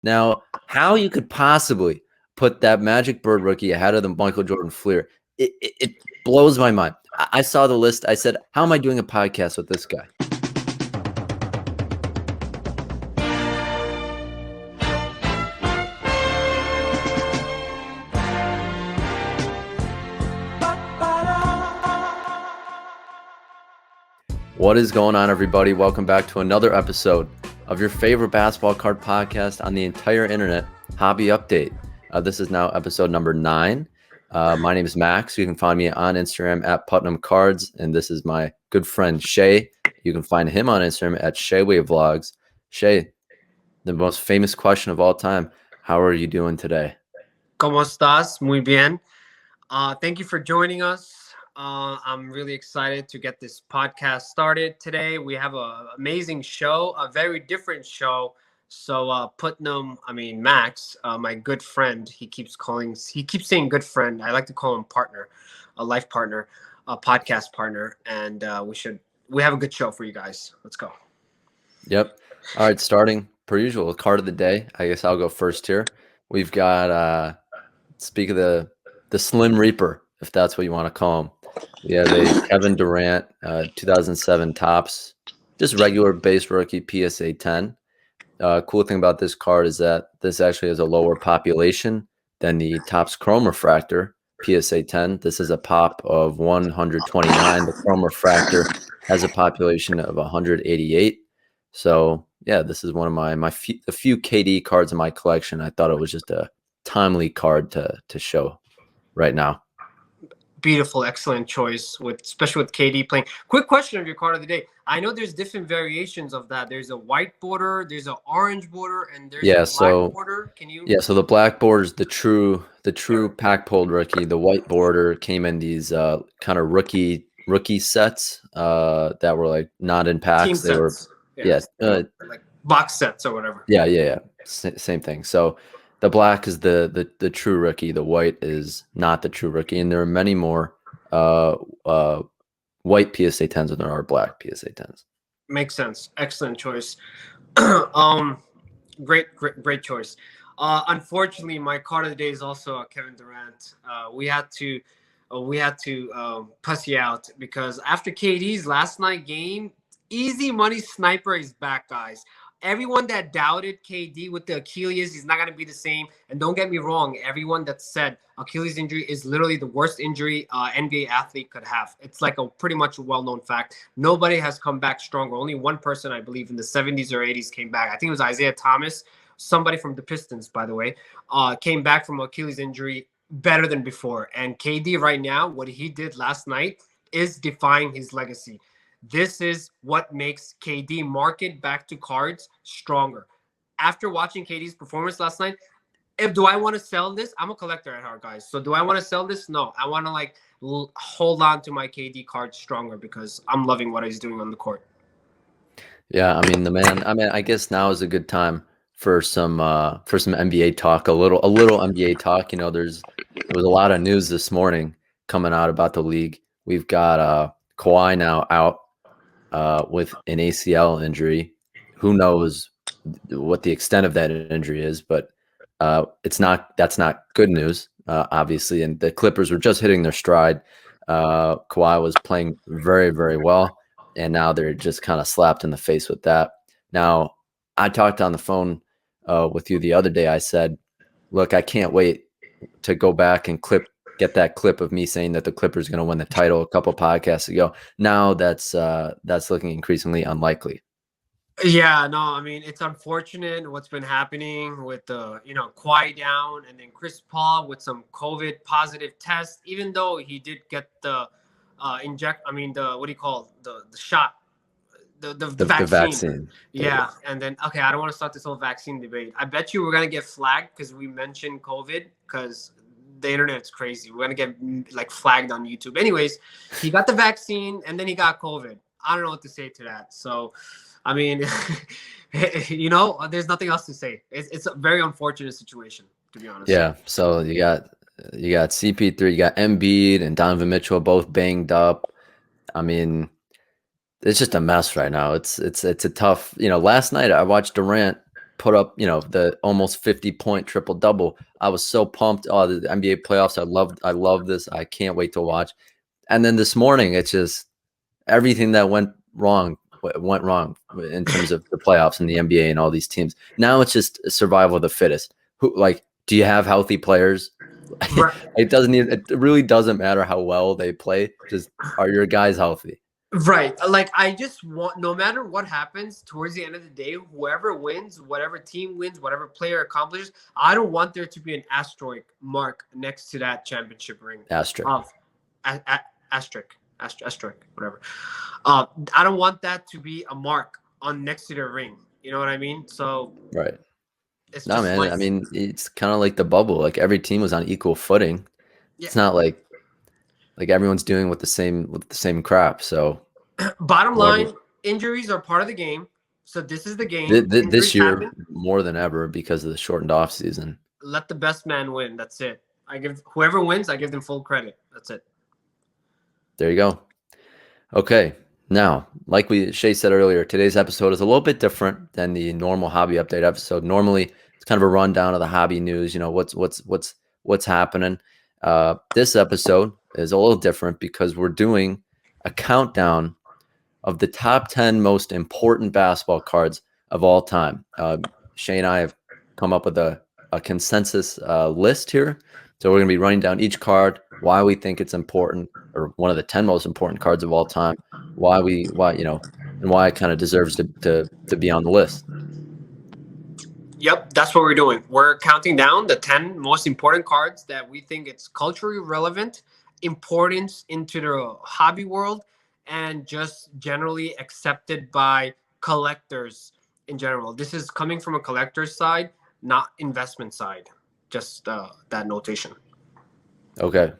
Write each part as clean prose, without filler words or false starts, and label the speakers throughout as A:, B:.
A: Now, how you could possibly put that Magic Bird rookie ahead of the Michael Jordan Fleer, it blows my mind. I saw the list. I said, how am I doing a podcast with this guy? What is going on, everybody? Welcome back to another episode of your favorite basketball card podcast on the entire internet, Hobby Update. This is now episode number 9. My name is Max. You can find me on Instagram at putnamcards, and this is my good friend Shai. You can find him on Instagram at ShaiWaveVlogs. Shai, the most famous question of all time, how are you doing today?
B: ¿Cómo estás? Muy bien. Thank you for joining us. I'm really excited to get this podcast started today. We have an amazing show, a very different show. So Max, my good friend, he keeps saying good friend. I like to call him partner, a life partner, a podcast partner. And we have a good show for you guys. Let's go.
A: Yep. All right. Starting per usual, card of the day. I guess I'll go first here. We've got, speak of the Slim Reaper, if that's what you want to call him. We have a Kevin Durant 2007 Topps, just regular base rookie PSA 10. Cool thing about this card is that this actually has a lower population than the Topps Chrome Refractor PSA 10. This is a pop of 129. The Chrome Refractor has a population of 188. So yeah, this is one of a few KD cards in my collection. I thought it was just a timely card to show right now.
B: Beautiful, excellent choice, especially with KD playing. Quick question of your card of the day. I know there's different variations of that. There's a white border, there's an orange border, and there's a black border. Can you?
A: Yeah, so the black border is the true pack pulled rookie. The white border came in these kind of rookie sets that were like not in packs. They were
B: like box sets or whatever.
A: Yeah. Same thing. So the black is the true rookie. The white is not the true rookie. And there are many more white PSA 10s than there are black PSA 10s.
B: Makes sense. Excellent choice. Great choice. Unfortunately, my card of the day is also Kevin Durant. We had to pussy out because after KD's last night game, easy money sniper is back, guys. Everyone that doubted KD with the Achilles, he's not going to be the same. And don't get me wrong, everyone that said Achilles injury is literally the worst injury NBA athlete could have. It's like a pretty much a well-known fact. Nobody has come back stronger. Only one person, I believe, in the 70s or 80s came back. I think it was Isaiah Thomas, somebody from the Pistons, by the way, came back from Achilles injury better than before. And KD right now, what he did last night is defying his legacy. This is what makes KD market back to cards stronger. After watching KD's performance last night, do I want to sell this? I'm a collector at heart, guys. So do I want to sell this? No. I want to hold on to my KD card stronger because I'm loving what he's doing on the court.
A: Yeah, I mean I guess now is a good time for some NBA talk, a little NBA talk. You know, there was a lot of news this morning coming out about the league. We've got Kawhi now out with an ACL injury. Who knows what the extent of that injury is, but that's not good news, obviously. And the Clippers were just hitting their stride. Kawhi was playing very, very well, and now they're just kind of slapped in the face with that. Now, I talked on the phone with you the other day. I said, look, I can't wait to go back and get that clip of me saying that the Clippers are going to win the title a couple podcasts ago. Now that's looking increasingly unlikely.
B: Yeah, no, I mean, it's unfortunate what's been happening with the, Kawhi down and then Chris Paul with some COVID positive tests, even though he did get the shot, the vaccine. Yeah. And then, okay, I don't want to start this whole vaccine debate. I bet you we're going to get flagged because we mentioned COVID because the internet's crazy. We're going to get flagged on YouTube. Anyways, he got the vaccine and then he got COVID. I don't know what to say to that. So, I mean, there's nothing else to say. It's a very unfortunate situation, to be honest.
A: Yeah. So you got CP3, you got Embiid and Donovan Mitchell both banged up. I mean, it's just a mess right now. It's a tough. Last night I watched Durant put up, the almost 50-point triple double. I was so pumped. Oh, the NBA playoffs. I love this. I can't wait to watch. And then this morning, it's just everything that went wrong in terms of the playoffs and the NBA and all these teams. Now it's just survival of the fittest. Do you have healthy players?
B: Right.
A: It really doesn't matter how well they play. Just, are your guys healthy?
B: Right. Like, I just want, no matter what happens towards the end of the day, whoever wins, whatever team wins, whatever player accomplishes, I don't want there to be an asterisk mark next to that championship ring.
A: Asterisk.
B: Asterisk, whatever. I don't want that to be a mark on next to the ring. You know what I mean? So
A: Right.
B: it's
A: No,
B: just
A: man. I
B: nice.
A: mean, it's kind of like the bubble. Like every team was on equal footing.
B: Yeah.
A: It's not like everyone's doing with the same crap. So
B: Bottom
A: whoever
B: line, injuries are part of the game. So this is the game.
A: this
B: Injuries
A: year
B: happen.
A: more than ever because of the shortened off season.
B: Let the best man win. That's it. I give whoever wins, I give them full credit. That's it.
A: There you go. Okay. Now, like Shai said earlier, today's episode is a little bit different than the normal hobby update episode. Normally, it's kind of a rundown of the hobby news. What's happening. This episode is a little different because we're doing a countdown of the top 10 most important basketball cards of all time. Shai and I have come up with a consensus list here. So we're going to be running down each card, why we think it's important, or one of the 10 most important cards of all time, and why it kind of deserves to be on the list.
B: Yep, that's what we're doing. We're counting down the 10 most important cards that we think it's culturally relevant, importance into the hobby world, and just generally accepted by collectors in general. This is coming from a collector's side, not investment side. Just that notation.
A: Okay.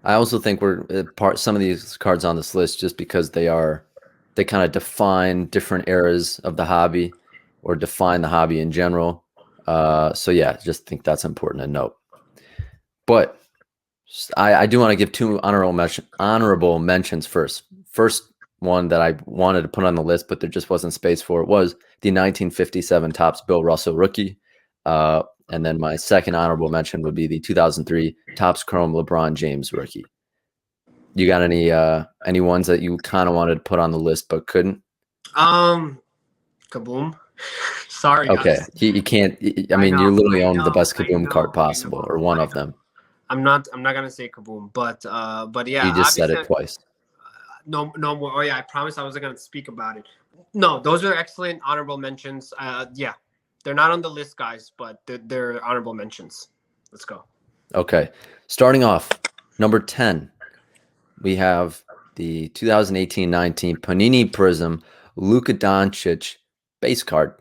A: I also think we're some of these cards on this list just because they kind of define different eras of the hobby or define the hobby in general. So yeah, just think that's important to note. But I do want to give two honorable mentions first. First one that I wanted to put on the list, but there just wasn't space for it, was the 1957 Topps Bill Russell rookie. And then my second honorable mention would be the 2003 Topps Chrome LeBron James rookie. You got any ones that you kind of wanted to put on the list but couldn't?
B: Kaboom. Sorry,
A: Okay,
B: guys.
A: you can't. I
B: I
A: mean, you
B: know,
A: literally
B: I
A: own the
B: know,
A: best
B: I
A: Kaboom card
B: know, I
A: possible,
B: know,
A: or one
B: I
A: of
B: know.
A: them.
B: I'm not gonna say Kaboom, but yeah,
A: You just said
B: obviously,
A: it twice.
B: no more. Oh yeah, I promised I wasn't gonna speak about it. No, those are excellent honorable mentions. Yeah, they're not on the list, guys, but they're honorable mentions. Let's go.
A: Okay, starting off, number 10, we have the 2018-19 Panini Prism Luka Doncic base card.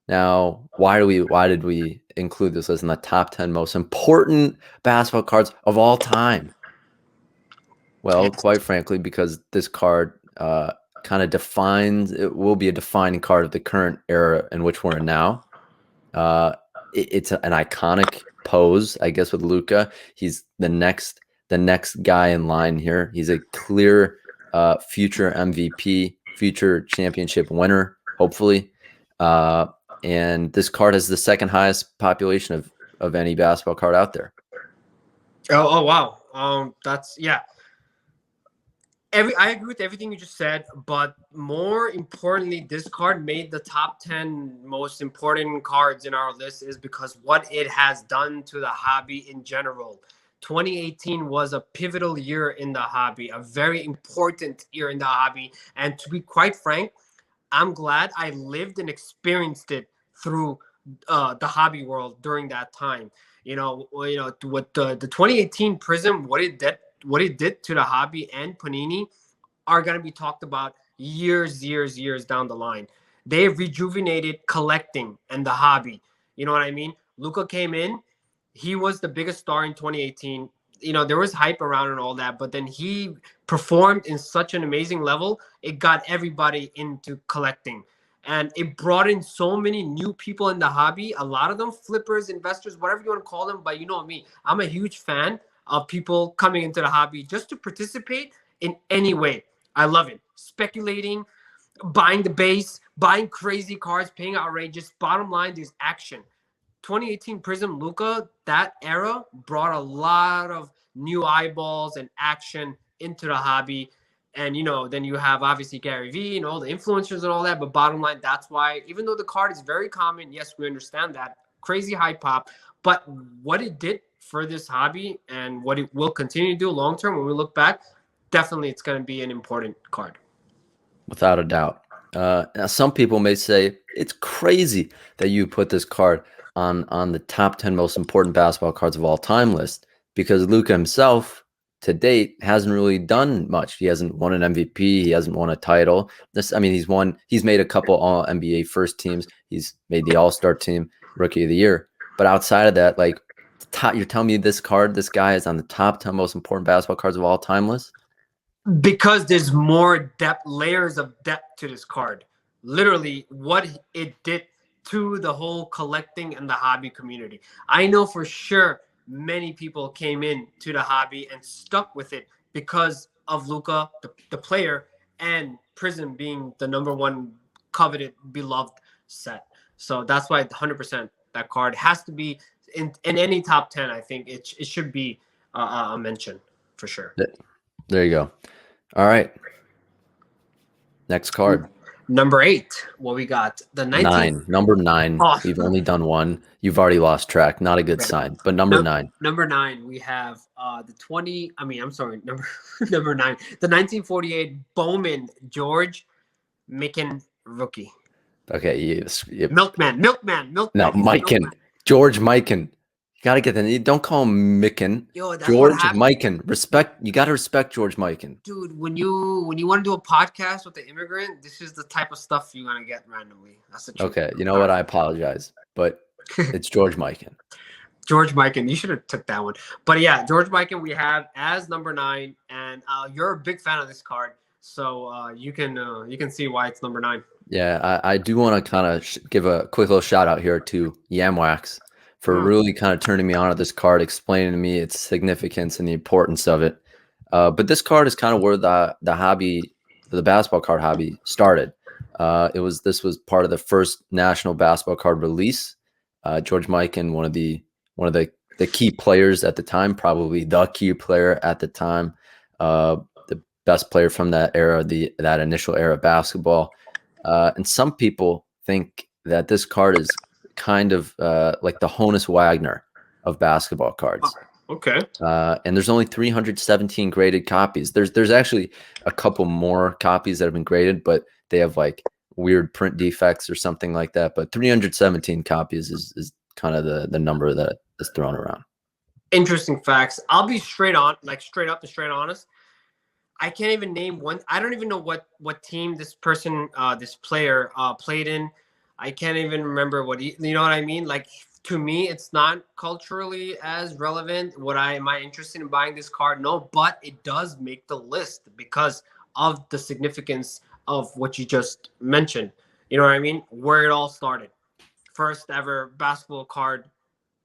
A: Now, why did we include this as in the top 10 most important basketball cards of all time? Well, quite frankly, because this card kind of it will be a defining card of the current era in which we're in now. It's an iconic pose, I guess, with Luka. He's the next guy in line here. He's a clear future MVP, future championship winner, hopefully. And this card has the second highest population of any basketball card out there.
B: Oh wow. That's yeah. I agree with everything you just said, but more importantly, this card made the top 10 most important cards in our list is because what it has done to the hobby in general. 2018 was a pivotal year in the hobby, a very important year in the hobby. And to be quite frank, I'm glad I lived and experienced it through the hobby world during that time. What the 2018 Prism, what it did to the hobby and Panini are going to be talked about years down the line. They've rejuvenated collecting and the hobby. You know what I mean? Luca came in. He was the biggest star in 2018. There was hype around and all that, but then he performed in such an amazing level. It got everybody into collecting. And it brought in so many new people in the hobby. A lot of them flippers, investors, whatever you want to call them. But you know me, I'm a huge fan of people coming into the hobby just to participate in any way. I love it. Speculating, buying the base, buying crazy cards, paying outrageous. Bottom line, there's action. 2018 Prism Luca, that era brought a lot of new eyeballs and action into the hobby. And then you have obviously Gary Vee and all the influencers and all that. But bottom line, that's why, even though the card is very common, yes, we understand that crazy high pop. But what it did for this hobby and what it will continue to do long term when we look back, definitely it's going to be an important card.
A: Without a doubt. Now some people may say it's crazy that you put this card on the top 10 most important basketball cards of all time list, because Luka himself to date hasn't really done much. He hasn't won an MVP. He hasn't won a title. He's made a couple all NBA first teams. He's made the All-Star team, Rookie of the Year. But outside of that, like, you're telling me this guy is on the top 10 most important basketball cards of all time list?
B: Because there's more layers of depth to this card. Literally, what it did to the whole collecting and the hobby community. I know for sure many people came in to the hobby and stuck with it because of Luka, the player, and Prism being the number one coveted, beloved set. So that's why 100% that card has to be in any top 10. I think it should be a mention for sure.
A: There you go. All right. Next card.
B: Number 8. What we got? The
A: 9. Number 9. Oh. We've only done one. You've already lost track. Not a good sign. But number 9.
B: Number 9, we have number 9. The 1948 Bowman George Mikan rookie.
A: Okay.
B: Milkman.
A: No, Mikan. George Mikan. You gotta get that. Don't call him Mikan. George Mikan. Respect. You gotta respect George Mikan.
B: Dude, when you want to do a podcast with the immigrant, this is the type of stuff you're gonna get randomly. That's the truth.
A: Okay, you know what? I apologize, but it's George Mikan.
B: George Mikan. You should have took that one. But yeah, George Mikan we have as number 9, and you're a big fan of this card, so you can see why it's number 9.
A: Yeah, I do want to kind of give a quick little shout out here to Yamwax for really kind of turning me on to this card, explaining to me its significance and the importance of it. But this card is kind of where the basketball card hobby started. This was part of the first national basketball card release. George Mikan, one of the key players at the time, probably the key player at the time, the best player from that era, that initial era of basketball. And some people think that this card is kind of like the Honus Wagner of basketball cards.
B: Okay.
A: And there's only 317 graded copies. There's actually a couple more copies that have been graded, but they have like weird print defects or something like that. But 317 copies is kind of the number that is thrown around.
B: Interesting facts. I'll be straight up and straight honest. I can't even name one. I don't even know what team this player played in. I can't even remember you know what I mean? Like, to me, it's not culturally as relevant. Am I interested in buying this card? No, but it does make the list because of the significance of what you just mentioned. You know what I mean? Where it all started. First ever basketball card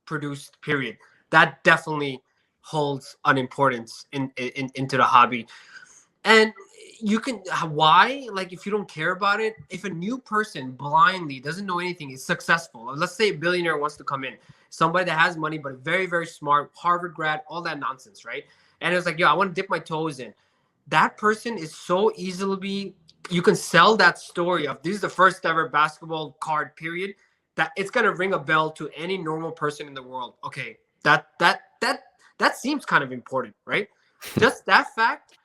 B: produced, period. That definitely holds an importance into the hobby. And you can, why? Like, if you don't care about it, if a new person blindly doesn't know anything is successful, let's say a billionaire wants to come in, somebody that has money but very, very smart, Harvard grad, all that nonsense, right? And it's like, yo, I want to dip my toes in. That person is so easily, you can sell that story of this is the first ever basketball card, period, that it's gonna ring a bell to any normal person in the world. Okay, that seems kind of important, right? Just that fact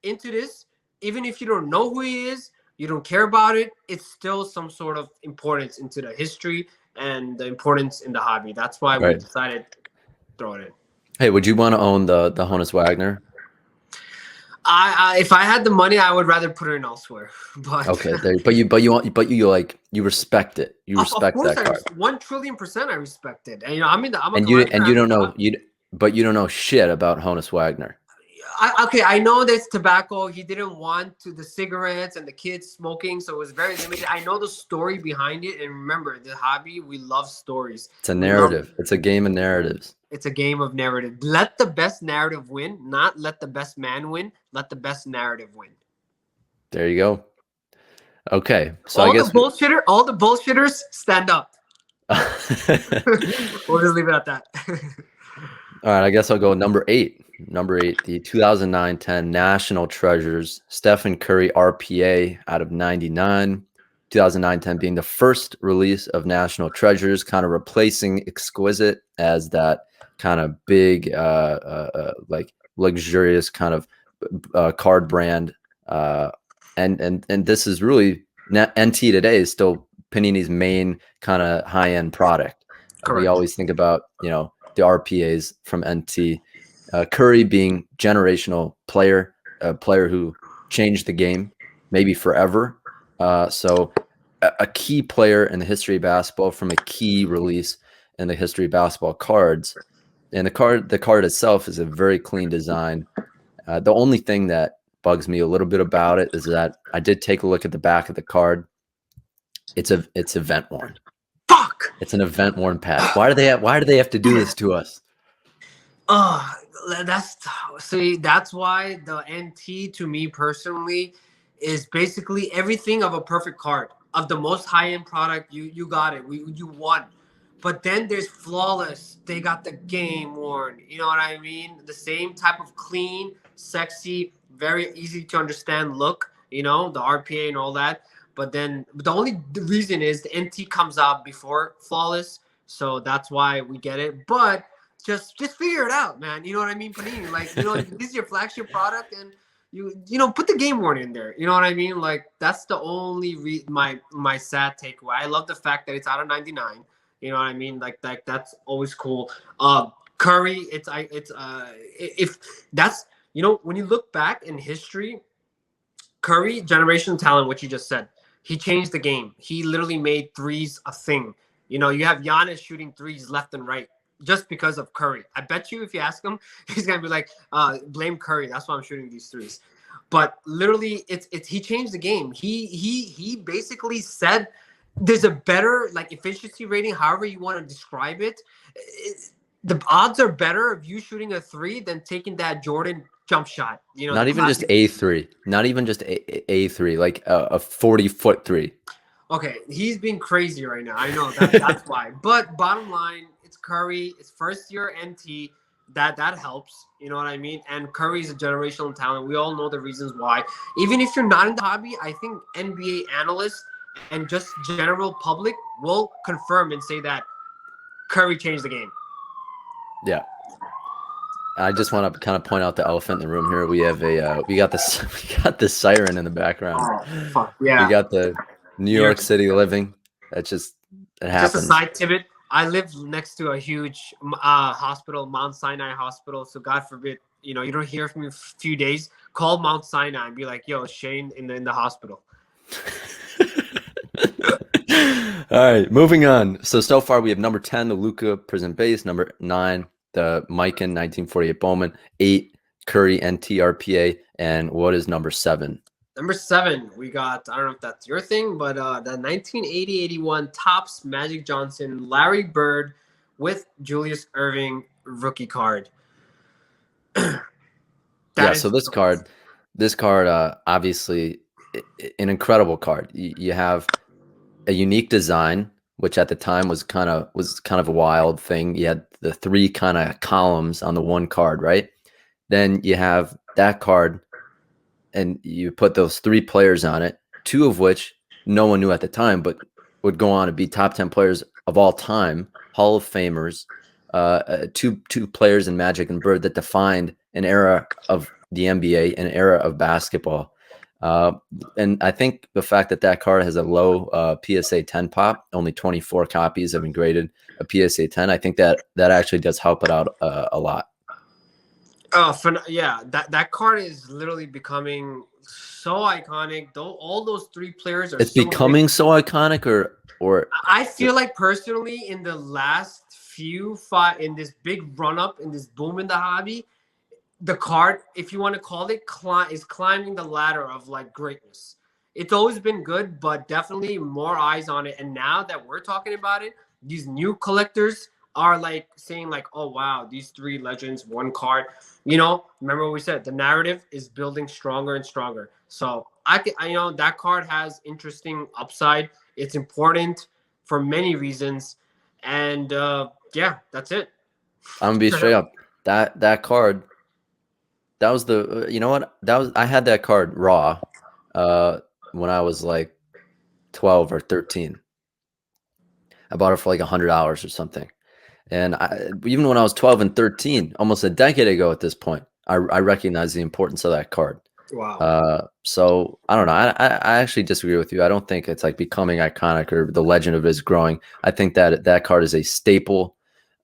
B: into this, even if you don't know who he is, you don't care about it, it's still some sort of importance into the history and the importance in the hobby. That's why we decided to throw it in.
A: Hey, would you want to own the Honus Wagner?
B: If I had the money, I would rather put it in elsewhere. But
A: okay, you respect it. You respect that card.
B: 1,000,000,000,000% I respect it. And
A: you don't know shit about Honus Wagner.
B: I know there's tobacco. He didn't want the cigarettes and the kids smoking, so it was very limited. I know the story behind it, and remember, the hobby, we love stories.
A: It's a narrative. It's a game of narratives.
B: It's a game of narrative. Let the best narrative win, not let the best man win. Let the best narrative win.
A: There you go. Okay, so I guess we.
B: All the bullshitters, stand up. We'll just leave it at that.
A: All right, I guess I'll go number 8. Number 8, the 2009-10 National Treasures, Stephen Curry RPA out of 99. 2009-10 being the first release of National Treasures, kind of replacing Exquisite as that kind of big, like luxurious kind of card brand. And this is really NT today is still Panini's main kind of high end product. We
B: Correct.
A: always think about the RPAs from NT. Curry being generational player, a player who changed the game, maybe forever. So a key player in the history of basketball from a key release in the history of basketball cards. And the card itself is a very clean design. The only thing that bugs me a little bit about it is that I did take a look at the back of the card. It's event worn.
B: Fuck.
A: It's an event worn patch. Why do they have to do this to us?
B: Oh, that's why the NT to me personally is basically everything of a perfect card of the most high end product. You got it. You won. But then there's flawless. They got the game worn. You know what I mean? The same type of clean, sexy, very easy to understand look. The RPA and all that. But then the only reason is the NT comes out before flawless, so that's why we get it. But just figure it out, man. You know what I mean, Panini? Like, this is your flagship product, and put the game worn in there. You know what I mean? Like, that's the only my sad takeaway. I love the fact that it's out of 99. You know what I mean? Like that's always cool. Curry, if that's when you look back in history, Curry, generational talent, what you just said. He changed the game. He literally made threes a thing. You have Giannis shooting threes left and right just because of Curry. I bet you if you ask him, he's gonna be like, blame Curry. That's why I'm shooting these threes. But literally, it's he changed the game. He basically said there's a better like efficiency rating, however you want to describe it. The odds are better of you shooting a three than taking that Jordan jump shot.
A: Not even just A3. Not even just A3, like a 40-foot three.
B: Okay, he's being crazy right now. I know that's why. But bottom line, it's Curry. It's first year NT. That helps. You know what I mean? And Curry's a generational talent. We all know the reasons why. Even if you're not in the hobby, I think NBA analysts and just general public will confirm and say that Curry changed the game.
A: Yeah. I just want to kind of point out the elephant in the room here. We have we got this siren in the background.
B: Oh, fuck yeah.
A: We got the New York City living. It happens.
B: Just a side tidbit. I live next to a huge hospital, Mount Sinai Hospital. So God forbid, you don't hear from me for a few days. Call Mount Sinai and be like, "Yo, Shane in the hospital."
A: All right, moving on. So far we have number 10, the Luka Prison Base. Number 9, the Mikan 1948 Bowman. 8, Curry NTRPA. And what is number 7?
B: Number 7, we got, I don't know if that's your thing, but the 1980-81 Topps Magic Johnson Larry Bird with Julius Erving rookie card.
A: So this card, obviously an incredible card. You have a unique design, which at the time was kind of a wild thing. You had the 3 kind of columns on the one card, right? Then you have that card, and you put those 3 players on it, 2 of which no one knew at the time, but would go on to be top 10 players of all time, Hall of Famers. 2 players in Magic and Bird that defined an era of the NBA, an era of basketball. And I think the fact that card has a low PSA 10 pop, only 24 copies have been graded a PSA 10. I think that actually does help it out a lot.
B: Yeah, that card is literally becoming so iconic. Though all those 3 players are.
A: It's becoming so iconic, or
B: I feel like personally in the last few fight in this big run up in this boom in the hobby, the card, if you want to call it, is climbing the ladder of like greatness. It's always been good, but definitely more eyes on it. And now that we're talking about it, these new collectors are like saying like, oh wow, these three legends, one card. You know, remember what we said? The narrative is building stronger and stronger. So I know that card has interesting upside. It's important for many reasons, and yeah, that's it.
A: I'm gonna be straight up. That card, that was the you know what? That was I had that card raw uh when I was like 12 or 13. I bought it for like $100 or something. And even when I was 12 and 13, almost a decade ago at this point, I recognized the importance of that card.
B: Wow.
A: So I don't know. I actually disagree with you. I don't think it's like becoming iconic or the legend of it is growing. I think that that card is a staple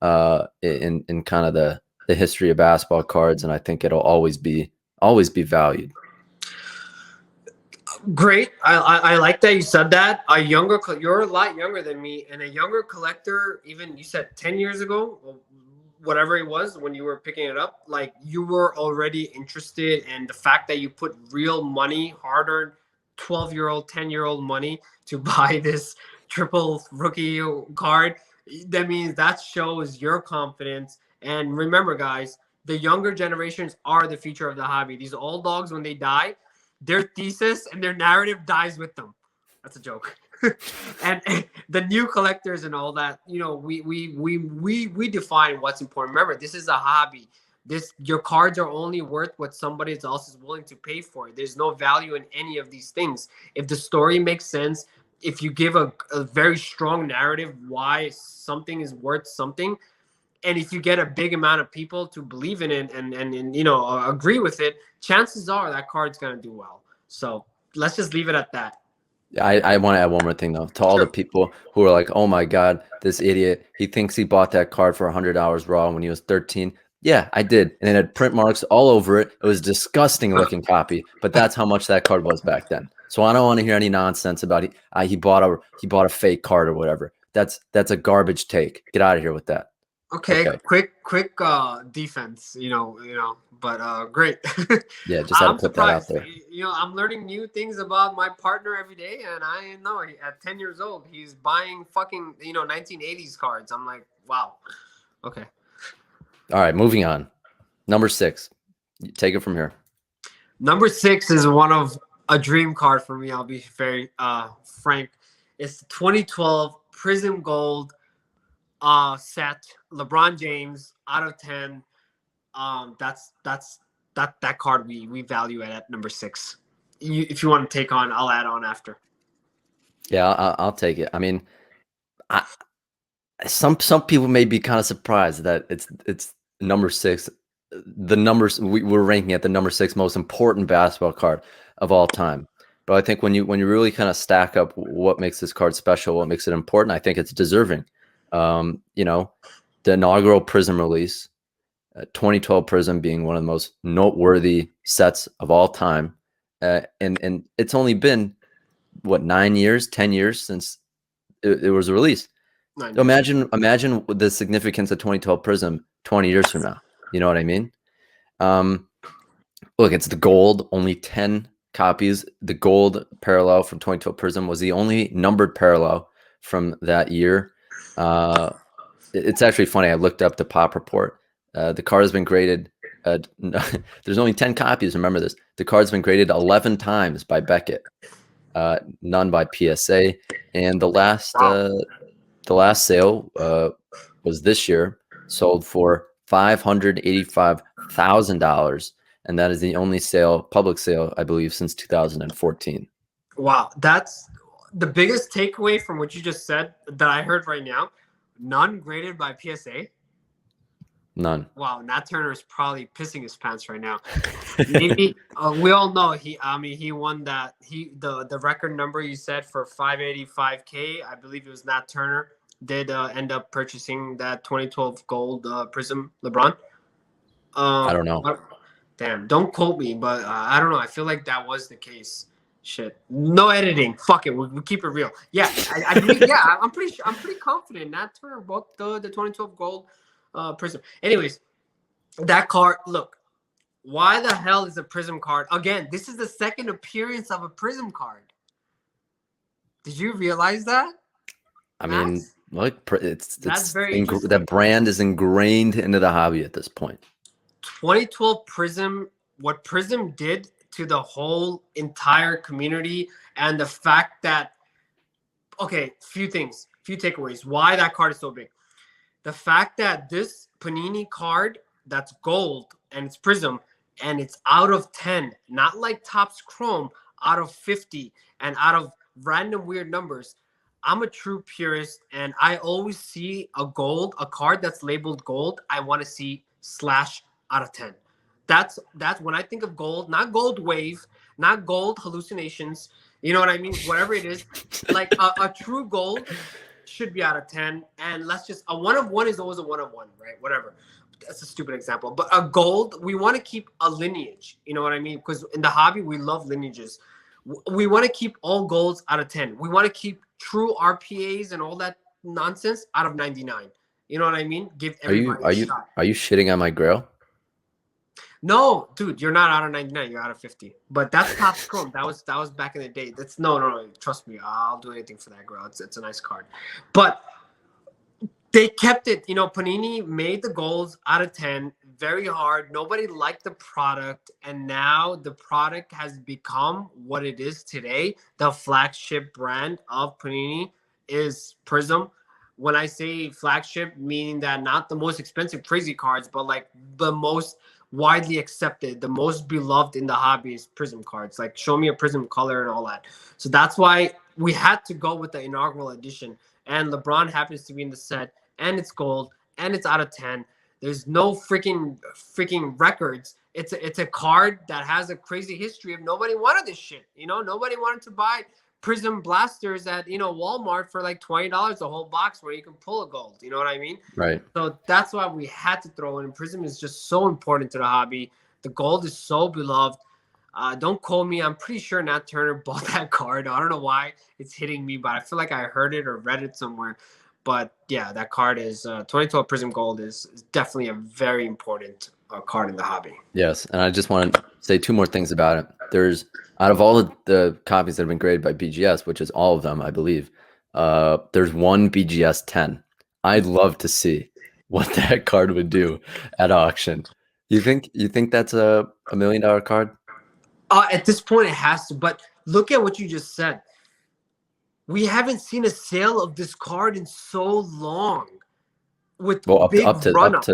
A: in kind of the history of basketball cards, and I think it'll always be valued.
B: Great. I like that you said that. You're a lot younger than me, and a younger collector. Even you said 10 years ago, or whatever it was when you were picking it up. Like you were already interested, and the fact that you put real money, hard-earned, 12-year-old, 10-year-old money to buy this triple rookie card. That means that shows your confidence. And remember, guys, the younger generations are the future of the hobby. These old dogs, when they die, their thesis and their narrative dies with them. That's a joke. And the new collectors and all that, you know, we define what's important. Remember, this is a hobby. This your cards are only worth what somebody else is willing to pay for. There's no value in any of these things. If the story makes sense, if you give a very strong narrative why something is worth something, and if you get a big amount of people to believe in it and you know agree with it, chances are that card's going to do well. So let's just leave it at that.
A: I want to add one more thing though. To all the
B: Sure.
A: people who are like, "Oh my God, this idiot! He thinks he bought that card for $100 raw when he was 13." Yeah, I did, and it had print marks all over it. It was a disgusting looking copy, but that's how much that card was back then. So I don't want to hear any nonsense about he bought a fake card or whatever. That's a garbage take. Get out of here with that.
B: Okay,
A: Okay,
B: quick defense, but great.
A: yeah, just had to
B: I'm
A: put that out
B: surprised.
A: there.
B: You know, I'm learning new things about my partner every day, and I didn't know at 10 years old he's buying fucking 1980s cards. I'm like, wow. Okay.
A: All right, moving on. Number 6. Take it from here.
B: Number 6 is one of a dream card for me. I'll be very frank. It's the 2012 Prism Gold set. LeBron James out of 10. That card we value it at number 6. If you want to take on, I'll add on after.
A: Yeah, I'll take it. I mean, I, some people may be kind of surprised that it's number 6. The numbers we're ranking at the number 6 most important basketball card of all time. But I think when you really kind of stack up what makes this card special, what makes it important, I think it's deserving. You know, the inaugural Prism release, 2012 Prism being one of the most noteworthy sets of all time, and it's only been what 9 years, 10 years since it was released.
B: 9 years.
A: Imagine the significance of 2012 Prism 20 years from now. You know what I mean? Um, Look, it's the gold, only 10 copies. The gold parallel from 2012 Prism was the only numbered parallel from that year. It's actually funny. I looked up the pop report. The card has been graded. There's only 10 copies. Remember this. The card's been graded 11 times by Beckett, none by PSA, and
B: Wow.
A: the last sale was this year, sold for $585,000, and that is the only public sale, I believe, since 2014.
B: Wow. That's the biggest takeaway from what you just said that I heard right now. None graded by PSA.
A: None.
B: Wow, Nat Turner is probably pissing his pants right now. Maybe we all know he. I mean, he won that. The record number you said for 585K. I believe it was Nat Turner. Did end up purchasing that 2012 gold Prism LeBron.
A: I don't know.
B: Damn, don't quote me, but I don't know. I feel like that was the case. Shit, no editing. Fuck it. We keep it real. Yeah, I believe. Yeah, I'm pretty sure. I'm pretty confident. Nat Turner bought the 2012 gold Prism. Anyways, that card. Look, why the hell is a Prism card again? This is the second appearance of a Prism card. Did you realize that,
A: I mean,
B: Max?
A: Like
B: That's very interesting.
A: that brand is ingrained into the hobby at this point.
B: 2012 Prism, what Prism did to the whole entire community, and the fact that, okay, few things, few takeaways. Why that card is so big. The fact that this Panini card that's gold and it's Prism and it's out of 10, not like Topps Chrome, out of 50 and out of random weird numbers. I'm a true purist and I always see a card that's labeled gold. I want to see slash out of 10. That's when I think of gold, not gold wave, not gold hallucinations. You know what I mean? Whatever it is, like a true gold should be out of 10. And let's just, a one of one is always a one of one, right? Whatever. That's a stupid example. But a gold, we want to keep a lineage. You know what I mean? Because in the hobby, we love lineages. We want to keep all golds out of 10. We want to keep true RPAs and all that nonsense out of 99. You know what I mean? Give everybody a shot.
A: Are you shitting on my grill?
B: No, dude, you're not out of 99. You're out of 50. But that's Topps Chrome. That was back in the day. That's no. Trust me, I'll do anything for that girl. It's a nice card. But they kept it. You know, Panini made the golds out of 10 very hard. Nobody liked the product, and now the product has become what it is today. The flagship brand of Panini is Prism. When I say flagship, meaning that not the most expensive crazy cards, but like the most widely accepted, the most beloved in the hobby is Prism cards. Like, show me a Prism color and all that. So that's why we had to go with the inaugural edition. And LeBron happens to be in the set, and it's gold, and it's out of 10. There's no freaking records. It's a card that has a crazy history of nobody wanted this shit. You know, nobody wanted to buy Prism blasters at, you know, Walmart for like $20 a whole box where you can pull a gold. You know what I mean?
A: Right.
B: So that's why we had to throw in. Prism is just so important to the hobby. The gold is so beloved. Don't quote me. I'm pretty sure Nat Turner bought that card. I don't know why it's hitting me, but I feel like I heard it or read it somewhere. But yeah, that card is 2012 Prism Gold is definitely a very important card in the hobby.
A: Yes, and I just want to say two more things about it. There's, out of all of the copies that have been graded by BGS, which is all of them, I believe, there's one BGS 10. I'd love to see what that card would do at auction. You think that's a $1 million card?
B: At this point, it has to. But look at what you just said. We haven't seen a sale of this card in so long. With big run up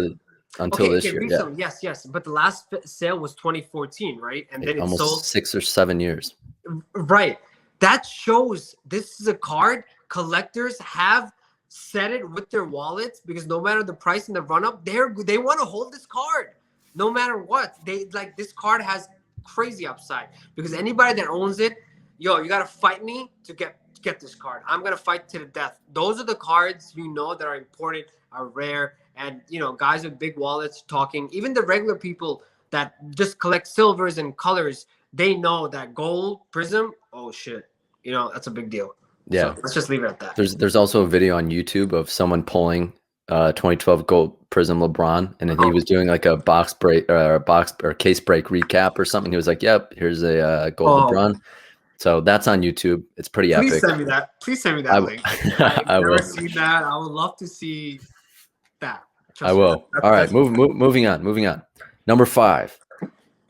A: until this year.
B: Recently, yeah. Yes. But the last sale was 2014, right? And then it sold
A: 6 or 7 years.
B: Right. That shows this is a card collectors have set it with their wallets, because no matter the price in the run up, they want to hold this card no matter what. They like, this card has crazy upside, because anybody that owns it, yo, you got to fight me to get this card. I'm going to fight to the death. Those are the cards, you know, that are important, are rare. And, you know, guys with big wallets talking, even the regular people that just collect silvers and colors, they know that gold Prism, oh shit, you know, that's a big deal.
A: Yeah.
B: So let's just leave it at that.
A: There's also a video on YouTube of someone pulling 2012 gold Prism LeBron, and then he was doing like a box break or case break recap or something. He was like, "Yep, here's a gold LeBron." So that's on YouTube. It's pretty epic.
B: Please send me that. Please send me that link. I've never seen that. I would love to see that.
A: I will. All right, moving on. Number 5,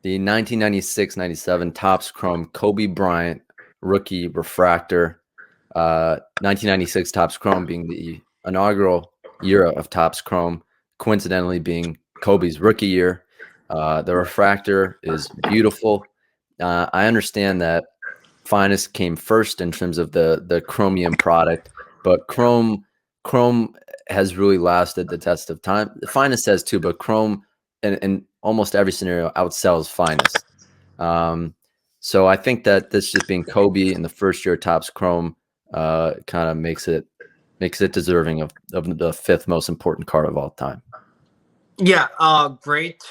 A: the 1996-97 Topps Chrome Kobe Bryant rookie refractor. 1996 Topps Chrome being the inaugural year of Topps Chrome, coincidentally being Kobe's rookie year. The refractor is beautiful. I understand that Finest came first in terms of the chromium product, but Chrome has really lasted the test of time. Finest has too, but Chrome in almost every scenario outsells Finest. So I think that this just being Kobe in the first year of Topps Chrome kind of makes it deserving of the 5th most important card of all time.
B: Yeah, great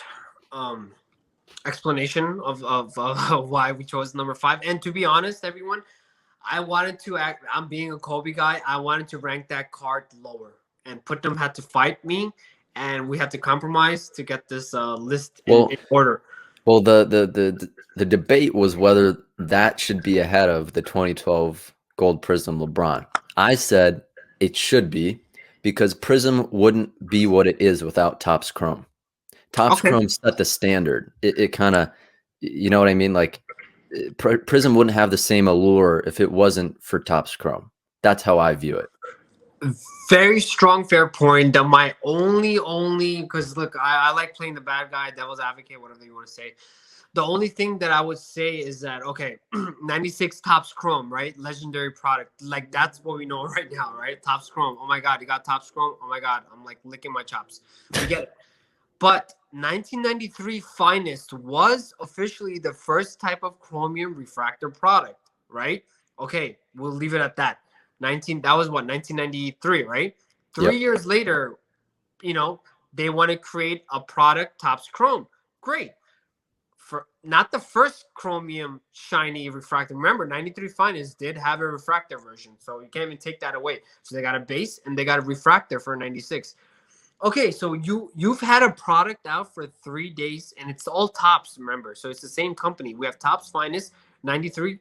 B: explanation of why we chose number 5. And to be honest, everyone, I wanted to I'm being a Kobe guy. I wanted to rank that card lower, and Putnam had to fight me, and we had to compromise to get this list in order.
A: Well, the debate was whether that should be ahead of the 2012 Gold Prism LeBron. I said it should be, because Prism wouldn't be what it is without Topps Chrome. Topps
B: Okay.
A: Chrome set the standard. It kind of, you know what I mean? Like Prism wouldn't have the same allure if it wasn't for Topps Chrome. That's how I view it.
B: Very strong, fair point. That my only because look, I like playing the bad guy, devil's advocate, whatever you want to say. The only thing that I would say is that okay, 96 Topps Chrome, right? Legendary product. Like that's what we know right now, right? Topps Chrome. Oh my god, you got Topps Chrome. Oh my god, I'm like licking my chops. We get it. But 1993 Finest was officially the first type of chromium refractor product, right? Okay, we'll leave it at that. That was what, 1993, right? Three
A: Yep.
B: years later, they want to create a product, Topps Chrome. Great. For not the first chromium shiny refractor. Remember, 93 Finest did have a refractor version, so you can't even take that away. So they got a base and they got a refractor for 96. Okay, so you've had a product out for 3 days and it's all Topps, remember. So it's the same company. We have Topps Finest, 93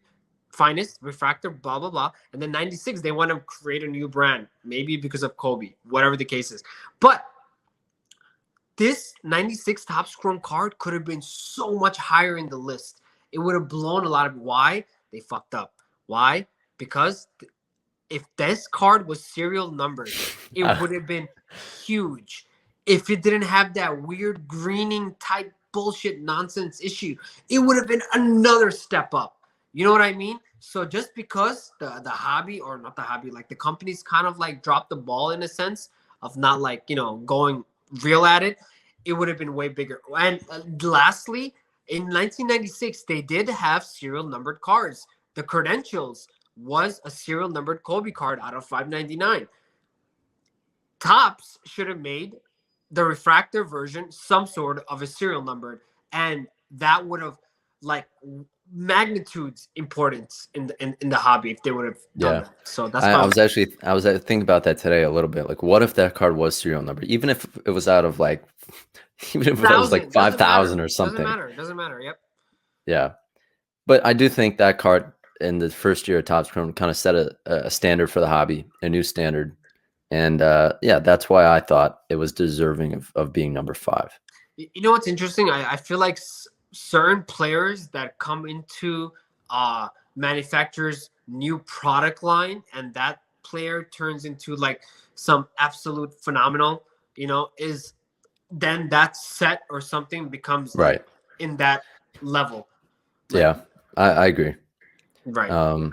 B: Finest, Refractor, blah, blah, blah. And then 96, they want to create a new brand, maybe because of Kobe, whatever the case is. But this 96 Topps Chrome card could have been so much higher in the list. It would have blown a lot of. Why? They fucked up. Why? Because if this card was serial numbered, it would have been huge. If it didn't have that weird greening type bullshit nonsense issue, it would have been another step up. You know what I mean? So just because the hobby, or not the hobby, like the companies kind of like dropped the ball in a sense of not like, going real at it, it would have been way bigger. And lastly, in 1996, they did have serial numbered cards. The credentials was a serial numbered Kobe card out of 599. Topps should have made the refractor version some sort of a serial numbered, and that would have like magnitudes importance in the hobby if they would have done that. So that's
A: I
B: my
A: was thinking about that today a little bit. Like, what if that card was serial number? Even if it was out of like, even if it was like
B: thousand. Doesn't
A: 5,000
B: matter.
A: or
B: Doesn't
A: something.
B: matter. Doesn't matter. Yep.
A: Yeah. But I do think that card in the first year of Topps Chrome kind of set a standard for the hobby, a new standard. And yeah, that's why I thought it was deserving of being number 5.
B: You know what's interesting? I feel like certain players that come into manufacturers' new product line, and that player turns into like some absolute phenomenal, is then that set or something becomes like
A: Right.
B: in that level. Like,
A: Yeah, I agree.
B: right.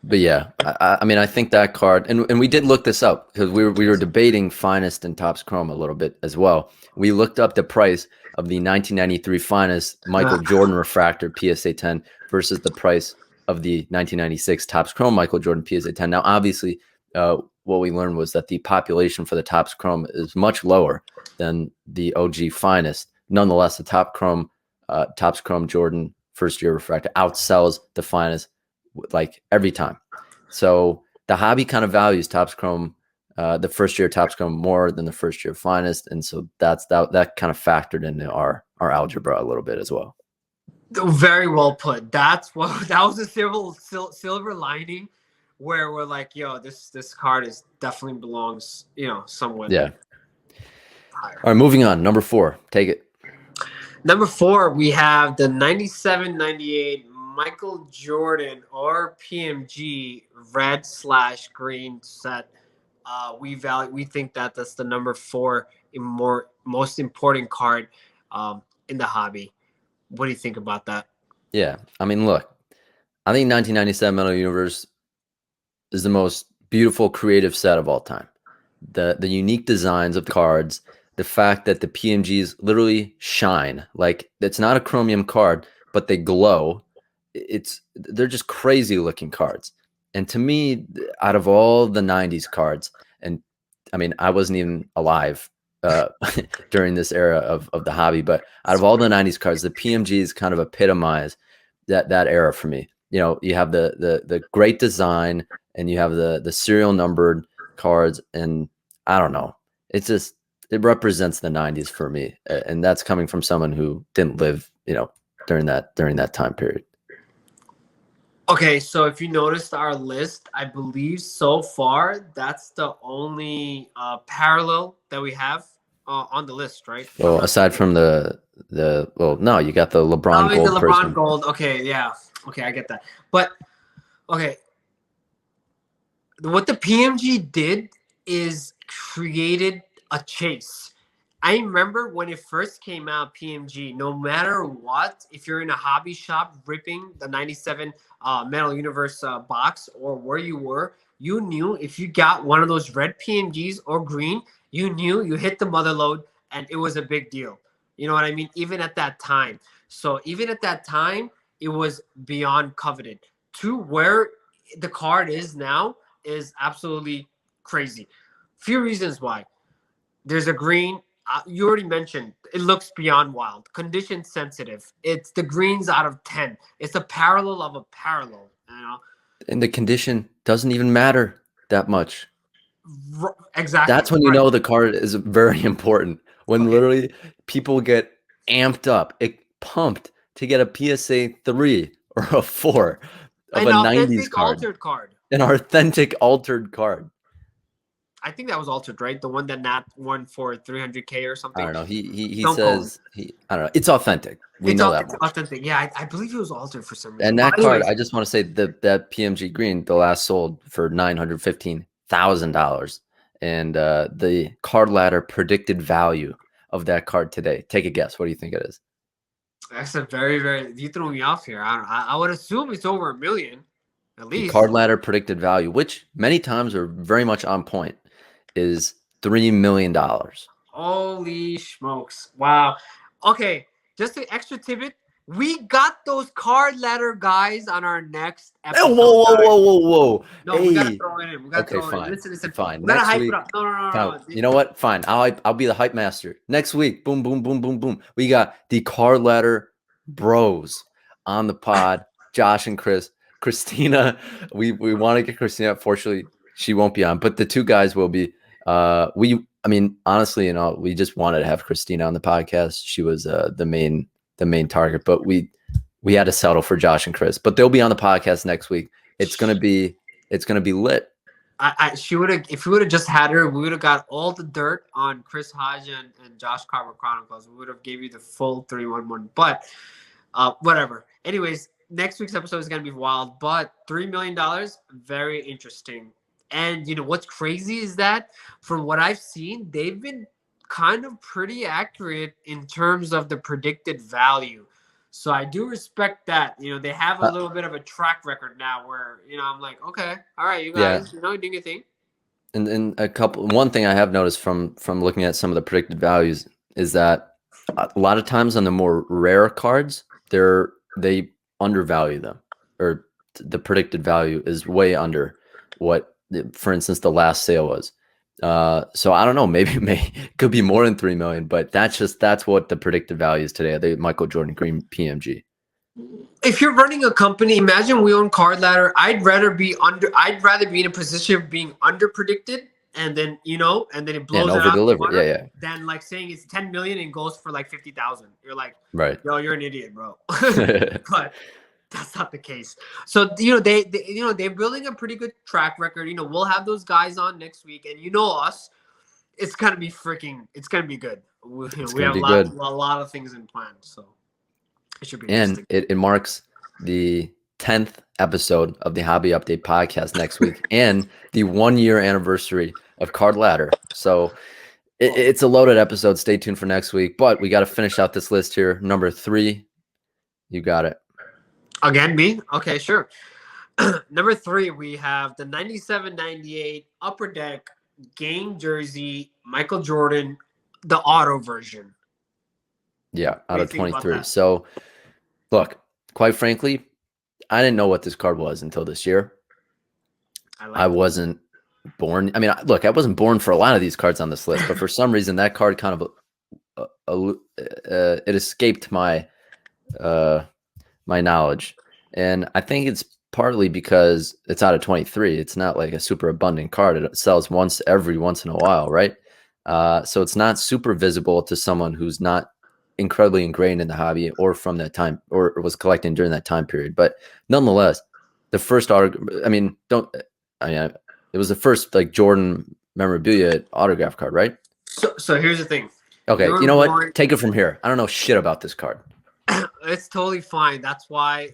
A: But yeah, I mean, I think that card, and we did look this up because we were debating Finest and Topps Chrome a little bit as well. We looked up the price of the 1993 Finest Michael Jordan refractor PSA 10 versus the price of the 1996 Topps Chrome Michael Jordan PSA 10. Now, obviously, what we learned was that the population for the Topps Chrome is much lower than the OG Finest. Nonetheless, the Topps Chrome Jordan first year refractor outsells the Finest like every time. So the hobby kind of values Topps Chrome, the first year Topps Chrome more than the first year Finest, and so that kind of factored into our algebra a little bit as well.
B: Very well put. That was a silver lining where we're like, yo, this card is definitely belongs, somewhat.
A: Yeah.
B: Higher.
A: All right, moving on. Number 4, take it.
B: Number 4, we have the 97-98 Michael Jordan or PMG red/green set. We think that that's the number 4 most important card in the hobby. What do you think about that?
A: Yeah, I mean, look, I think 1997 Metal Universe is the most beautiful creative set of all time. The unique designs of the cards, the fact that the PMGs literally shine, like it's not a chromium card, but they glow. They're just crazy looking cards. And to me, out of all the 90s cards, and I mean, I wasn't even alive during this era of the hobby, but out of all the 90s cards, the PMGs kind of epitomize that era for me. You have the great design, and you have the serial numbered cards, and I don't know, it represents the 90s for me, and that's coming from someone who didn't live during that time period.
B: Okay, so if you noticed our list, I believe so far that's the only parallel that we have on the list, right? If I'm
A: Well,
B: not
A: aside
B: mistaken.
A: from the well, no, you got the
B: I
A: LeBron
B: mean, the
A: Gold
B: LeBron
A: person.
B: gold. Okay, yeah. Okay, I get that. But okay, what the PMG did is created a chase. I remember when it first came out, PMG, no matter what, if you're in a hobby shop ripping the 97 Metal Universe box or where you were, you knew if you got one of those red PMGs or green, you knew you hit the mother load and it was a big deal. You know what I mean? Even at that time. So even at that time, it was beyond coveted. To where the card is now is absolutely crazy. Few reasons why. There's a green. You already mentioned it looks beyond wild. Condition sensitive. It's the greens out of 10. It's a parallel of a parallel. You know
A: And the condition doesn't even matter that much.
B: exactly
A: That's when you
B: right.
A: know the card is very important. When
B: Okay,
A: literally people get amped up, pumped to get a PSA 3 or a 4 of
B: an
A: a 90s
B: authentic
A: card,
B: altered card.
A: an authentic altered card.
B: I think that was altered, right? The one that Nat won for 300K or
A: I
B: something.
A: don't know. He
B: Don't quote me.
A: says I don't know. It's authentic. We know that
B: It's
A: much.
B: authentic. Yeah, I believe it was altered for some reason.
A: And
B: But
A: that card,
B: anyways,
A: I just want to say that PMG Green, the last sold for $915,000, and the card ladder predicted value of that card today. Take a guess. What do you think it is?
B: that's a very. You threw me off here. I would assume it's over a million, at
A: The card
B: least.
A: ladder predicted value, which many times are very much on point, is $3 million.
B: Holy smokes! Wow. Okay, just an extra tidbit. We got those card ladder guys on our next
A: Whoa,
B: episode,
A: whoa,
B: guys.
A: whoa, whoa, whoa!
B: No, we gotta
A: Hey,
B: throw it in. We gotta
A: okay,
B: throw it in.
A: fine,
B: Listen.
A: fine.
B: We gotta
A: Next
B: hype it
A: week,
B: up. No.
A: you know what? Fine. I'll be the hype master. Next week, boom, boom, boom, boom, boom. We got the card ladder bros on the pod. Josh and Chris, Christina. We want to get Christina. Unfortunately, she won't be on, but the two guys will be. I mean, honestly, we just wanted to have Christina on the podcast. She was the main target, but we had to settle for Josh and Chris. But they'll be on the podcast next week. It's gonna be lit.
B: She would have if we would have just had her, we would have got all the dirt on Chris Hodge and Josh Carver Chronicles. We would have gave you the full 311. But whatever. Anyways, next week's episode is gonna be wild, but $3 million, very interesting. And you know what's crazy is that from what I've seen, they've been kind of pretty accurate in terms of the predicted value. So I do respect that. You know, they have a
A: Uh,
B: little bit of a track record now where, I'm like, okay, all right, you
A: yeah,
B: guys, doing your thing.
A: and one thing I have noticed from looking at some of the predicted values is that a lot of times on the more rare cards, they undervalue them, or the predicted value is way under what, for instance, the last sale was. So I don't know, maybe could be more than 3 million, but that's what the predicted value is today. The Michael Jordan Green PMG.
B: If you're running a company, imagine we own Card Ladder. I'd rather be in a position of being under predicted, and then it
A: And
B: blows
A: over
B: out
A: deliver.
B: 200,
A: Yeah.
B: than like saying it's 10 million and goes for like 50,000. You're like,
A: Right.
B: yo, you're an idiot, bro. But that's not the case. So they're building a pretty good track record. We'll have those guys on next week, and us, it's gonna be good. We,
A: It's
B: we
A: gonna
B: have
A: be good.
B: a lot of things in plan, so it should be
A: And
B: interesting.
A: it marks the 10th episode of the Hobby Update podcast next week, and the 1 year anniversary of Card Ladder. So it's a loaded episode. Stay tuned for next week. But we got to finish out this list here. Number 3, you got it.
B: Again, me? Okay, sure. Number 3, we have the 97-98 Upper Deck game jersey, Michael Jordan, the auto version.
A: Yeah,
B: What
A: out
B: do you
A: of
B: think about
A: 23.
B: that?
A: So look, quite frankly, I didn't know what this card was until this year. I
B: That.
A: wasn't born. I mean, look, I wasn't born for a lot of these cards on this list, but for some reason, that card kind of it escaped my knowledge, and I think it's partly because it's out of 23. It's not like a super abundant card. It sells every once in a while, right? So it's not super visible to someone who's not incredibly ingrained in the hobby or from that time, or was collecting during that time period. But nonetheless, the first autograph. I mean, don't. I mean, it was the first like Jordan memorabilia autograph card, right?
B: So here's the thing.
A: Okay,
B: You're
A: you know
B: born.
A: what? Take it from here. I don't know shit about this card.
B: It's totally fine. That's why.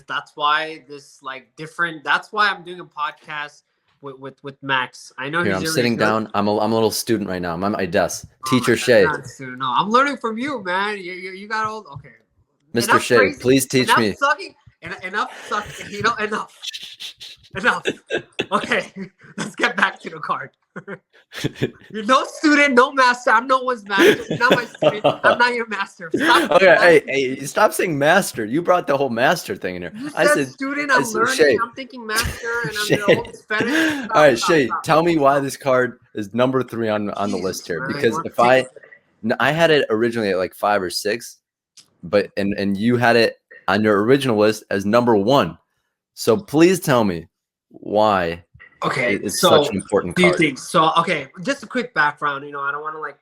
B: That's why this like different. That's why I'm doing a podcast with Max. I know
A: Here,
B: he's
A: I'm
B: really
A: sitting
B: good.
A: down. I'm a little student right now. I'm at my desk.
B: Oh my
A: Teacher
B: god, you're
A: Shai,
B: not a student. No, I'm learning from you, man. You got old. Okay,
A: Mr.
B: enough
A: Shai,
B: praising.
A: please teach
B: Enough
A: me.
B: sucking. Enough sucking. You know, enough. Enough. Okay, let's get back to the card. You're no student, no master. I'm no one's master. You're not my student. I'm not your master. Stop.
A: Okay, hey, stop saying master. You brought the whole master thing in here.
B: You
A: I
B: said
A: said,
B: student.
A: I
B: I'm
A: said,
B: learning.
A: Shay,
B: I'm thinking master, and I'm the
A: Shay.
B: oldest fetish.
A: All
B: Stop,
A: right,
B: stop,
A: Shay,
B: stop.
A: tell me why this card is number 3 on the list
B: Jesus,
A: here.
B: man. You
A: Because
B: want
A: if
B: to take
A: I had it originally at like 5 or 6, but and you had it on your original list as number 1. So please tell me why
B: Okay,
A: it's such
B: so
A: an important
B: few
A: card.
B: things. So okay, just a quick background. You know, I don't want to like.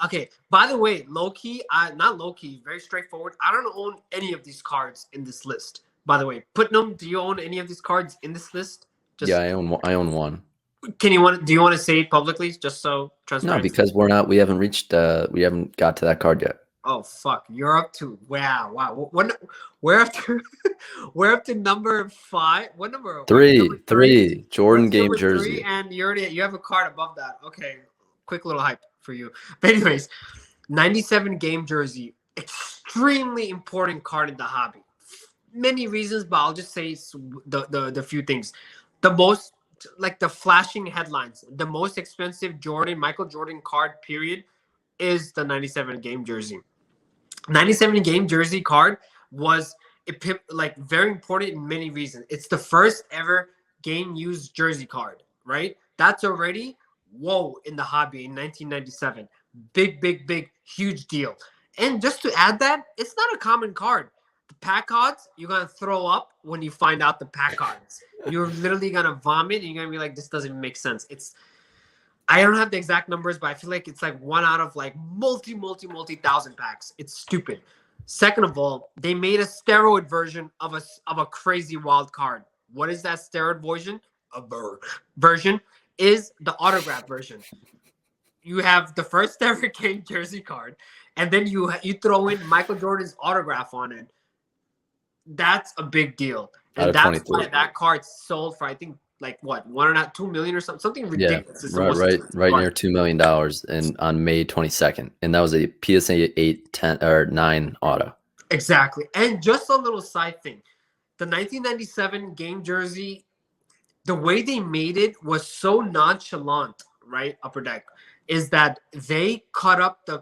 B: Okay. By the way, low key, not low key, very straightforward. I don't own any of these cards in this list. By the way, Putnam, do you own any of these cards in this list? Just
A: Yeah, I own one.
B: do you want to say it publicly, just so
A: No,
B: transparency?
A: because we haven't reached we haven't got to that card yet.
B: Oh fuck! You're up to wow. We're up to we're up to number 5. What number?
A: Three. Jordan
B: What's
A: game
B: number
A: jersey.
B: 3? And you have a card above that. Okay, quick little hype for you. But anyways, 97 game jersey, extremely important card in the hobby. Many reasons, but I'll just say the few things. The most like the flashing headlines. The most expensive Michael Jordan card period is the 97 game jersey. 97 game jersey card was like very important in many reasons. It's the first ever game used jersey card, right? That's already whoa in the hobby in 1997. Big, huge deal. And just to add that, it's not a common card. The pack odds, you're gonna throw up when you find out the pack odds. You're literally gonna vomit and you're gonna be like, this doesn't make sense. I don't have the exact numbers, but I feel like it's like 1 out of like multi thousand packs. It's stupid. Second of all, they made a steroid version of a crazy wild card. What is that steroid version? Is the autograph version. You have the first ever game jersey card, and then you throw in Michael Jordan's autograph on it. That's a big deal, and that's why that card sold for I think like what 1.5, 2 million or something ridiculous.
A: Yeah, right near $2 million and on May 22nd, and that was a PSA 8, 10 or 9 auto.
B: Exactly, and just a little side thing, the 1997 game jersey, the way they made it was so nonchalant, right? Upper Deck is that they cut up the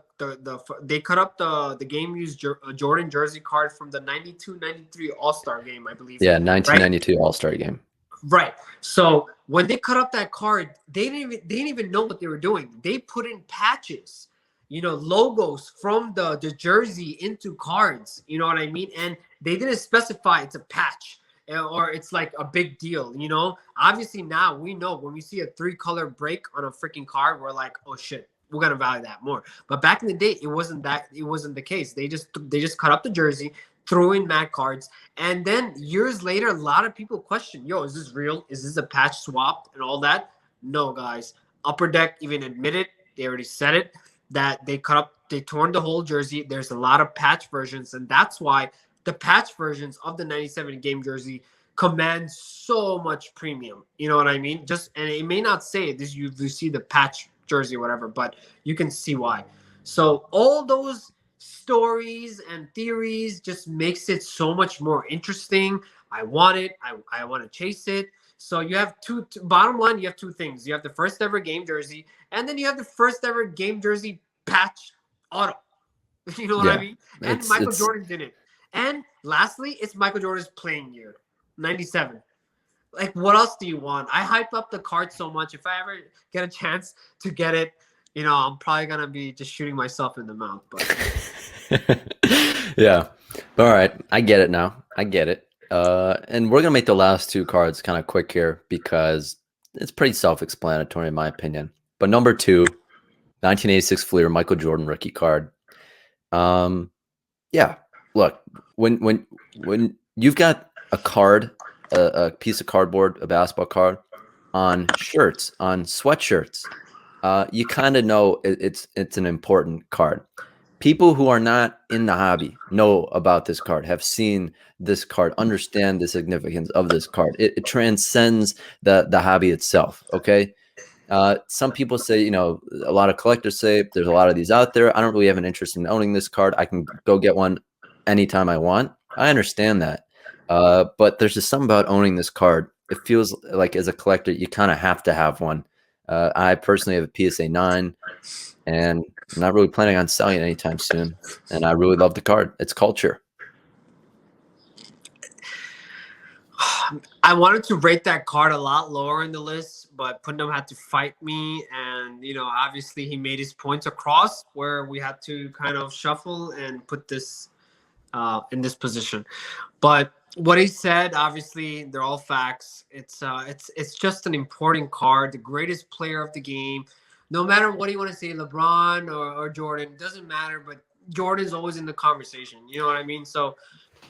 B: game used Jordan jersey card from the 92-93 All-Star game, I believe.
A: Yeah, 1992 right? All-Star game.
B: Right. So when they cut up that card, they didn't even know what they were doing. They put in patches, logos from the jersey into cards. You know what I mean? And they didn't specify it's a patch or it's like a big deal. Obviously now we know when we see a 3-color break on a freaking card, we're like, oh shit, we're gonna value that more. But back in the day, it wasn't the case. They just cut up the jersey, threw in Mac cards, and then years later, a lot of people question, yo, is this real? Is this a patch swap and all that? No, guys. Upper Deck even admitted, they already said it, that they torn the whole jersey. There's a lot of patch versions, and that's why the patch versions of the 97 game jersey command so much premium. You know what I mean? And it may not say this, you see the patch jersey or whatever, but you can see why. So all those stories and theories just makes it so much more interesting. I want it. I want to chase it. So you have bottom line, you have 2 things. You have the first ever game jersey, and then you have the first ever game jersey patch auto. You know what I mean? And Michael Jordan did it. And lastly, it's Michael Jordan's playing year, 97. Like, what else do you want? I hype up the card so much. If I ever get a chance to get it, I'm probably going to be just shooting myself in the mouth. But
A: yeah. But all right. I get it now. I get it. And we're going to make the last 2 cards kind of quick here because it's pretty self-explanatory in my opinion. But number 2, 1986 Fleer Michael Jordan rookie card. Yeah. Look, when you've got a card a piece of cardboard, a basketball card, on shirts, on sweatshirts, you kind of know it's an important card. People who are not in the hobby know about this card, have seen this card, understand the significance of this card. It transcends the hobby itself. Okay. Some people say, a lot of collectors say there's a lot of these out there. I don't really have an interest in owning this card. I can go get one anytime I want. I understand that. But there's just something about owning this card. It feels like as a collector, you kind of have to have one. I personally have a PSA 9, and I'm not really planning on selling it anytime soon. And I really love the card. It's culture.
B: I wanted to rate that card a lot lower in the list, but Putnam had to fight me, and obviously he made his points across where we had to kind of shuffle and put this in this position. But what he said, obviously, they're all facts. It's just an important card, the greatest player of the game. No matter what you want to say, LeBron or Jordan, doesn't matter. But Jordan's always in the conversation. You know what I mean? So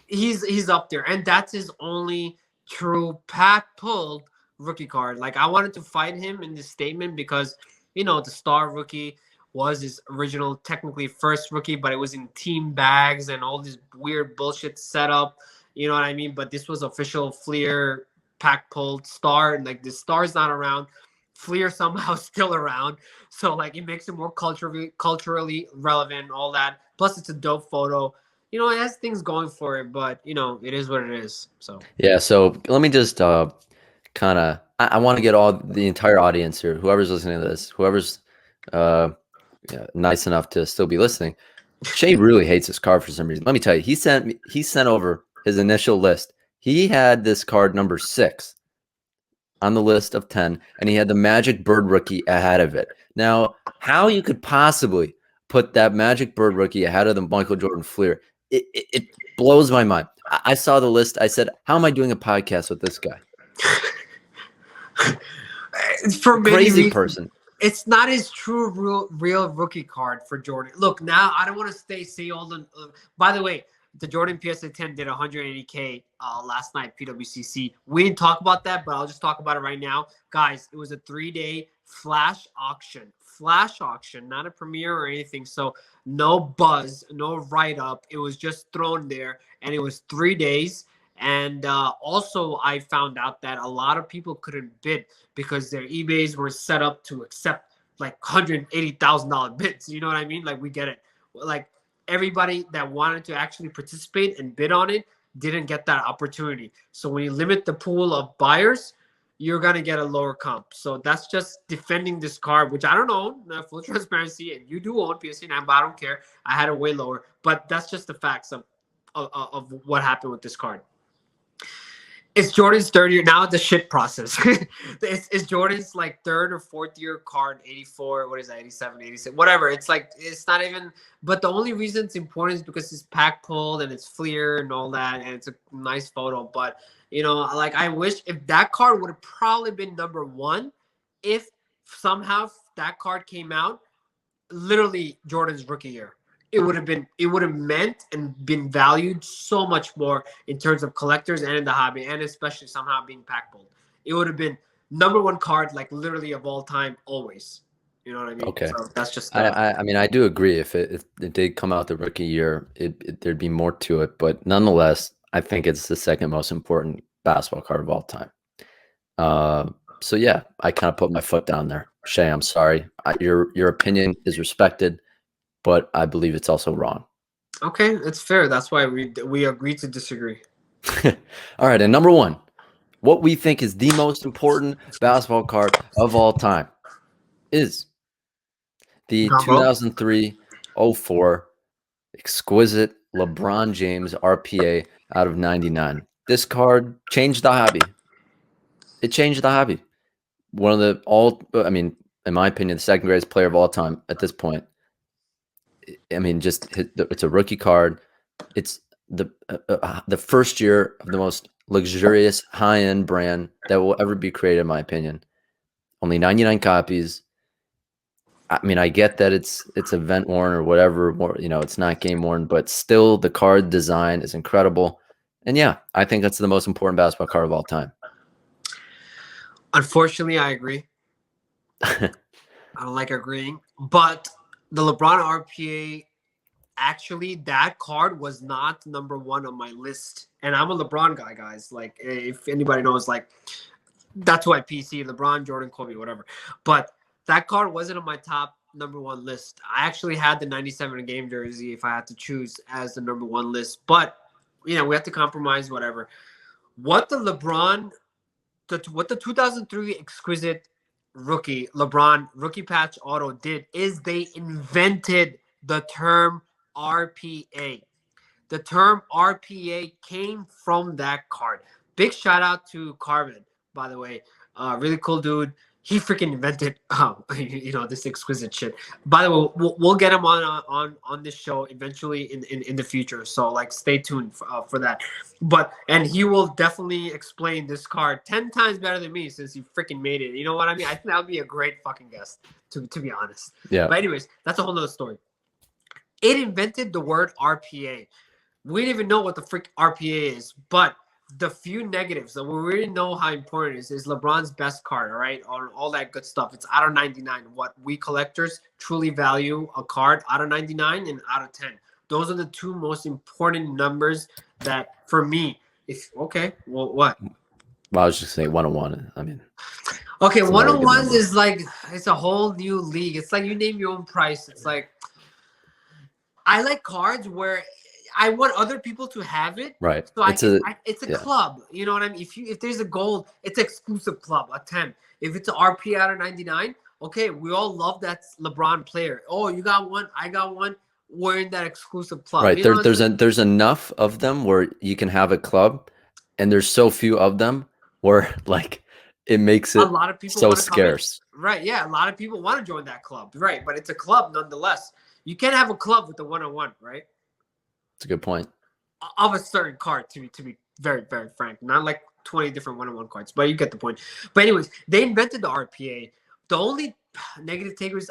B: he's up there, and that's his only true pack pulled rookie card. Like, I wanted to fight him in this statement because the star rookie was his original, technically first rookie, but it was in team bags and all this weird bullshit setup. You know what I mean? But this was official Fleer pack pulled star. And like, the star's not around. Fleer somehow still around. So like, it makes it more culturally relevant, all that. Plus it's a dope photo. It has things going for it, but it is what it is. So
A: Yeah. So let me just kind of, I want to get the entire audience here, whoever's listening to this, whoever's nice enough to still be listening. Shai really hates this card for some reason. Let me tell you, he sent over his initial list. He had this card number 6 on the list of 10, and he had the Magic Bird rookie ahead of it. Now, how you could possibly put that Magic Bird rookie ahead of the Michael Jordan Fleer, it blows my mind. I saw the list. I said, how am I doing a podcast with this guy?
B: For many
A: Crazy
B: reasons,
A: person.
B: it's not his true real rookie card for Jordan. Look, now I don't want to say all the. By the way, the Jordan PSA 10 did 180K last night, PWCC. We didn't talk about that, but I'll just talk about it right now. Guys, it was a 3-day flash auction. Flash auction, not a premiere or anything. So no buzz, no write-up. It was just thrown there, and it was 3 days. And also, I found out that a lot of people couldn't bid because their eBays were set up to accept like $180,000 bids. You know what I mean? Like, we get it. Like, everybody that wanted to actually participate and bid on it didn't get that opportunity. So when you limit the pool of buyers, you're going to get a lower comp. So that's just defending this card, which I don't own, full transparency, and you do own PSA 9, but I don't care. I had it way lower. But that's just the facts of what happened with this card. It's Jordan's third year. Now the shit process. it's Jordan's like third or fourth year card, 84. What is that? 87, 86, whatever. It's like, it's not even, but the only reason it's important is because it's pack pulled and it's Fleer and all that. And it's a nice photo. But, like, I wish if that card would have probably been number 1, if somehow that card came out, literally Jordan's rookie year. It would have meant and been valued so much more in terms of collectors and in the hobby, and especially somehow being pack pulled. It would have been number 1 card, like literally of all time, always. You know what I mean?
A: Okay.
B: So that's just.
A: I mean, I do agree. If it did come out the rookie year, there'd be more to it. But nonetheless, I think it's the second most important basketball card of all time. So yeah, I kind of put my foot down there. Shai, I'm sorry. Your opinion is respected, but I believe it's also wrong.
B: Okay, it's fair. That's why we agreed to disagree.
A: All right, and number 1, what we think is the most important basketball card of all time is the 2003-04 exquisite LeBron James RPA out of 99. This card changed the hobby. It changed the hobby. One of the in my opinion, the second greatest player of all time at this point. I mean, it's a rookie card. It's the first year of the most luxurious high-end brand that will ever be created, in my opinion. Only 99 copies. I mean, I get that it's event worn or whatever, it's not game worn, but still the card design is incredible. And yeah, I think that's the most important basketball card of all time.
B: Unfortunately, I agree. I don't like agreeing, but the LeBron RPA, actually, that card was not number one on my list. And I'm a LeBron guy, guys. Like, if anybody knows, like, that's why PC, LeBron, Jordan, Kobe, whatever. But that card wasn't on my top number one list. I actually had the 97 game jersey if I had to choose as the number one list. But, you know, we have to compromise, whatever. What the LeBron, what the 2003 exquisite rookie LeBron rookie patch auto did is they invented the term RPA. The term RPA came from that card. Big shout out to Carmen, by the way. Really cool dude. He freaking invented, this exquisite shit. By the way, we'll get him on this show eventually in the future. So like, stay tuned for that. And he will definitely explain this card 10 times better than me since he freaking made it. You know what I mean? I think that would be a great fucking guest, to be honest.
A: Yeah.
B: But anyways, that's a whole nother story. It invented the word RPA. We didn't even know what the frick RPA is, but the few negatives that we really know how important it is LeBron's best card, all right, on all that good stuff. It's out of 99. What we collectors truly value a card, out of 99 and out of 10. Those are the two most important numbers that, for me, what?
A: Well, I was just saying 101. I mean,
B: okay,
A: it's a very good
B: 101
A: number.
B: is like, it's a whole new league. It's like you name your own price. It's like, I like cards where I want other people to have it.
A: Right.
B: So it's a
A: yeah.
B: club. You know what I mean? If there's a gold, it's an exclusive club, a 10. If it's an RP out of 99, okay, we all love that LeBron player. Oh, you got one, I got one. We're in that exclusive club.
A: Right.
B: You know
A: There's enough of them where you can have a club, and there's so few of them where like it makes
B: a
A: it
B: lot of people
A: so
B: want to come in.
A: scarce.
B: Right. Yeah. A lot of people want to join that club. Right. But it's a club nonetheless. You can't have a club with the 101, right?
A: That's a good point.
B: Of a certain card, to be very, very frank. Not like 20 different 101 cards, but you get the point. But anyways, they invented the RPA. The only negative takers,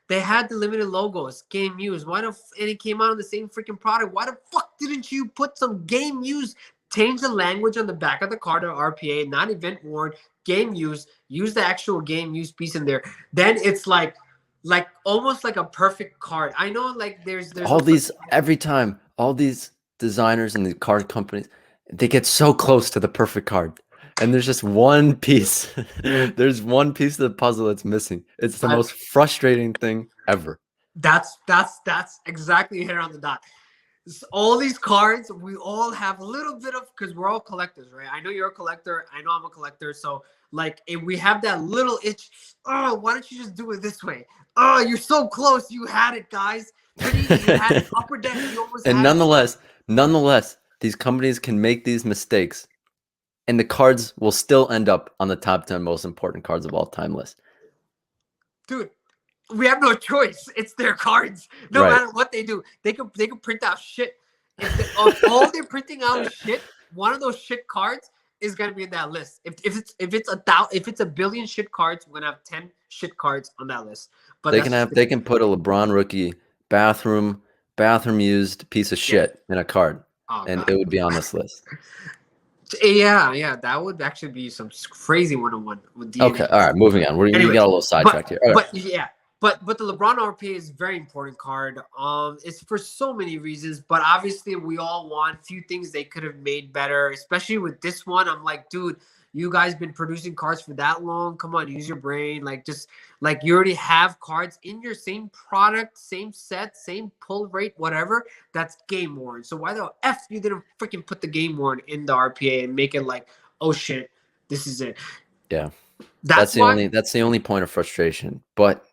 B: they had the limited logos, game use. And it came out on the same freaking product. Why the fuck didn't you put some game use? Change the language on the back of the card of RPA, not event worn, game use the actual game use piece in there. Then it's like almost like a perfect card. I know, like there's
A: All these every time, all these designers and the card companies, they get so close to the perfect card, and there's just one piece. There's one piece of the puzzle that's missing. It's the most frustrating thing ever.
B: That's exactly here on the dot. All these cards, we all have a little bit of, because we're all collectors, right? I know you're a collector. I know I'm a collector. So like, if we have that little itch, oh, why don't you just do it this way? Oh, you're so close. You had it, guys. You had it. Upper deck. You almost
A: And
B: had it.
A: nonetheless, these companies can make these mistakes, and the cards will still end up on the top 10 most important cards of all time list.
B: Dude, we have no choice. It's their cards. No matter what they do, they could print out shit. If all they're printing out is shit, one of those shit cards is gonna be in that list. If it's a billion shit cards, we're gonna have 10 shit cards on that list. But
A: they can put a LeBron rookie bathroom used piece of shit in a card, and it would be on this list.
B: Yeah, that would actually be some crazy 101 with DNA.
A: Okay, all right, moving on. We got a little sidetracked here. All right.
B: But the LeBron RPA is a very important card. It's for so many reasons, but obviously we all want a few things they could have made better, especially with this one. I'm like, dude, you guys been producing cards for that long. Come on, use your brain. Like, just like, you already have cards in your same product, same set, same pull rate, whatever. That's game worn. So why the F you didn't freaking put the game worn in the RPA and make it like, oh shit, this is it.
A: Yeah, that's the only point of frustration. But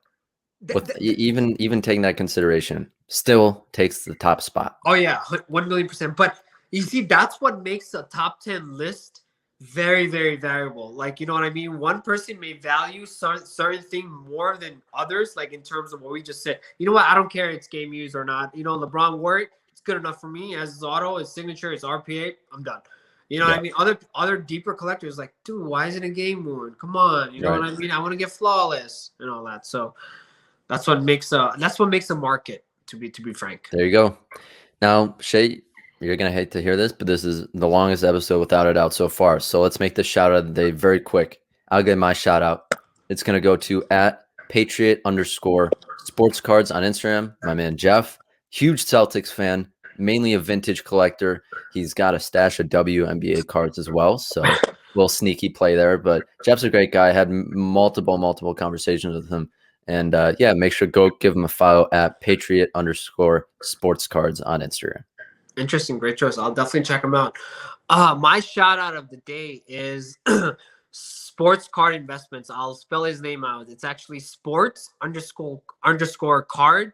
A: even taking that consideration, still takes the top spot.
B: Oh yeah, 1,000,000%. But you see, that's what makes a top 10 list very, very variable. Like, you know what I mean? One person may value certain thing more than others, like in terms of what we just said. You know what? I don't care if it's game used or not. You know, LeBron wore it. It's good enough for me. As his auto, his signature, his RPA, I'm done. You know what I mean? Other deeper collectors like, dude, why isn't it game worn? Come on. You know what I mean? I want to get flawless and all that. So that's what makes a market, to be frank.
A: There you go. Now, Shai, You're gonna hate to hear this, but this is the longest episode without a doubt so far. So let's make the shout out of the day very quick. I'll get my shout out. It's gonna go to at Patriot_sports cards on Instagram. My man Jeff, huge Celtics fan, mainly a vintage collector. He's got a stash of WNBA cards as well. So little sneaky play there. But Jeff's a great guy. I had multiple conversations with him. And yeah, make sure go give him a follow at Patriot_sports cards on Instagram.
B: Interesting, great choice. I'll definitely check them out. My shout out of the day is Sports Card Investments. I'll spell his name out. It's actually sports_card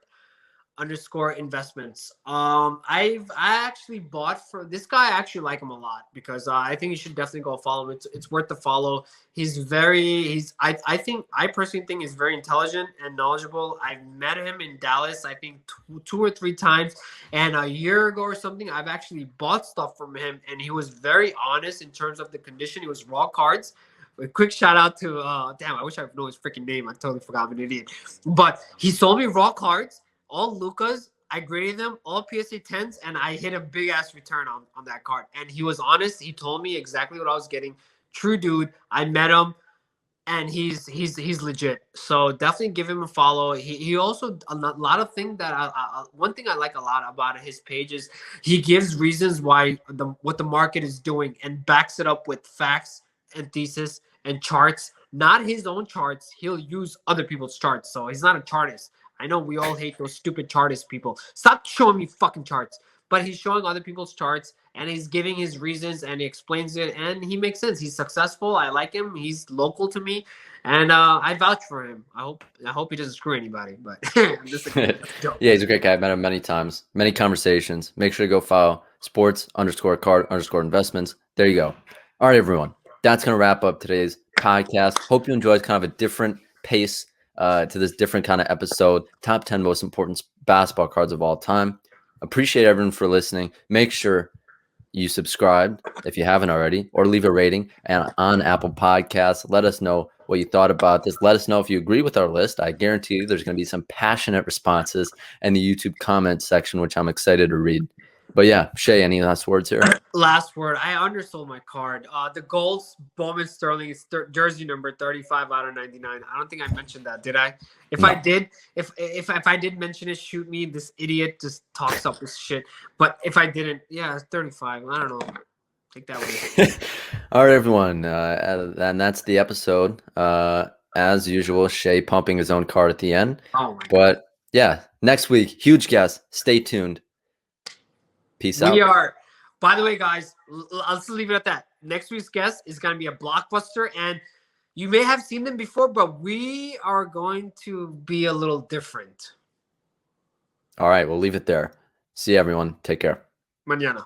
B: _investments. I actually bought for this guy. I actually like him a lot because I think you should definitely go follow him. It's worth the follow. I think I personally think he's very intelligent and knowledgeable. I've met him in Dallas, I think two or three times, and a year ago or something, I've actually bought stuff from him, and he was very honest in terms of the condition. It was raw cards. A quick shout out to damn, I wish I know his freaking name. I totally forgot. I'm an idiot. But he sold me raw cards, all Lucas. I graded them all PSA 10s, and I hit a big ass return on that card. And he was honest. He told me exactly what I was getting. True dude. I met him, and he's legit. So definitely give him a follow. He also a lot of things that one thing I like a lot about his page is he gives reasons why what the market is doing and backs it up with facts and thesis and charts. Not his own charts. He'll use other people's charts. So he's not a chartist. I know we all hate those stupid chartist people. Stop showing me fucking charts. But he's showing other people's charts, and he's giving his reasons, and he explains it, and he makes sense. He's successful. I like him. He's local to me, and I vouch for him. I hope he doesn't screw anybody. But I'm just a
A: yeah, he's a great guy. I've met him many times, many conversations. Make sure to go follow sports_card_investments. There you go. All right, everyone. That's going to wrap up today's podcast. Hope you enjoyed kind of a different pace to this different kind of episode. Top 10 most important basketball cards of all time. Appreciate everyone for listening. Make sure you subscribe if you haven't already, or leave a rating and on Apple Podcasts. Let us know what you thought about this. Let us know if you agree with our list. I guarantee you there's going to be some passionate responses in the YouTube comments section, which I'm excited to read. But yeah, Shai, any last words here?
B: Last word. I undersold my card. The Gold's Bowman Sterling is jersey number 35 out of 99. I don't think I mentioned that, did I? If
A: No.
B: I did, if I did mention it, shoot me. This idiot just talks up this shit. But if I didn't, yeah, it's 35. I don't know. Take that away.
A: All right, everyone. And that's the episode. As usual, Shai pumping his own card at the end.
B: Oh my God.
A: But yeah, next week, huge guest. Stay tuned. Peace out.
B: We are. By the way, guys, let's leave it at that. Next week's guest is going to be a blockbuster, and you may have seen them before, but we are going to be a little different.
A: All right, we'll leave it there. See you, everyone. Take care.
B: Mañana.